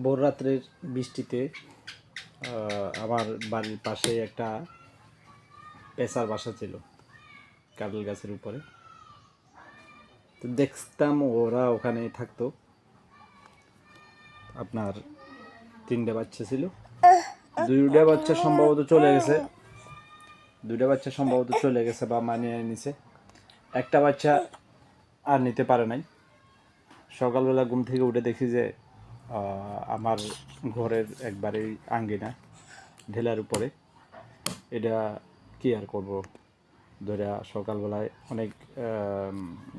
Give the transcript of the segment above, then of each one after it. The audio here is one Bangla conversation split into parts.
ভোর রাত্রের বৃষ্টিতে আমার বাড়ির পাশে একটা পেঁচার বাসা ছিল কাঁঠাল গাছের উপরে। তো দেখতাম ওরা ওখানে থাকতো। আপনার 3টে বাচ্চা ছিল, 2টা বাচ্চা সম্ভবত চলে গেছে বা মানিয়ে নিছে। একটা বাচ্চা আর নিতে পারে নাই। সকালবেলা ঘুম থেকে উঠে দেখি যে আমার ঘরের একবারেই আঙ্গিনা ঢেলার উপরে। এটা কি আর করব, ধরে সকালবেলায় অনেক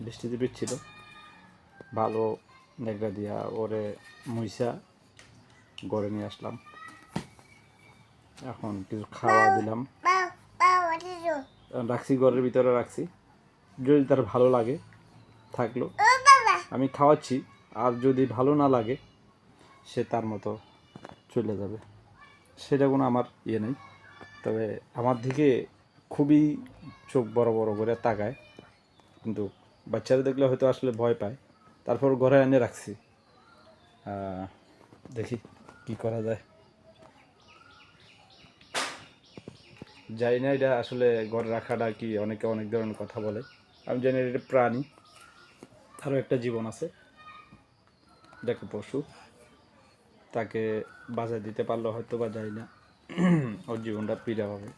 বৃষ্টি ছিল, ভালো নেগড়া দিয়া ওরে মুইসা ঘরে নিয়ে আসলাম। এখন কিছু খাওয়া দিলাম, রাখছি ঘরের ভিতরে রাখছি। যদি তার ভালো লাগে থাকলো, আমি খাওয়াচ্ছি। আর যদি ভালো না লাগে সে তার মতো চলে যাবে, সেটা কোনো আমার ইয়ে নেই। তবে আমার দিকে খুবই চোখ বড় বড় করে তাকায়, কিন্তু বাচ্চারা দেখলে হয়তো আসলে ভয় পায়। তারপর ঘরে এনে রাখছি, দেখি কি করা যায়। জানি না এটা আসলে ঘরে রাখাটা কি, অনেকে অনেক ধরনের কথা বলে। আমি জানি এটা প্রাণী, তারও একটা জীবন আছে, দেখো পশু। তাকে বাজায় দিতে পারলে হয়তো বা যাই না ওর জীবনটা ফিরে পাবে,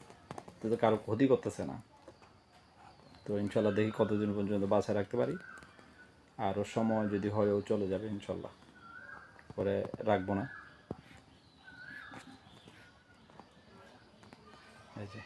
তো কারো ক্ষতি করতেছে না। তো ইনশাল্লাহ দেখি কতদিন পর্যন্ত বাসায় রাখতে পারি। আর ওর সময় যদি হয় ও চলে যাবে ইনশাল্লাহ, পরে রাখবো না। এই যে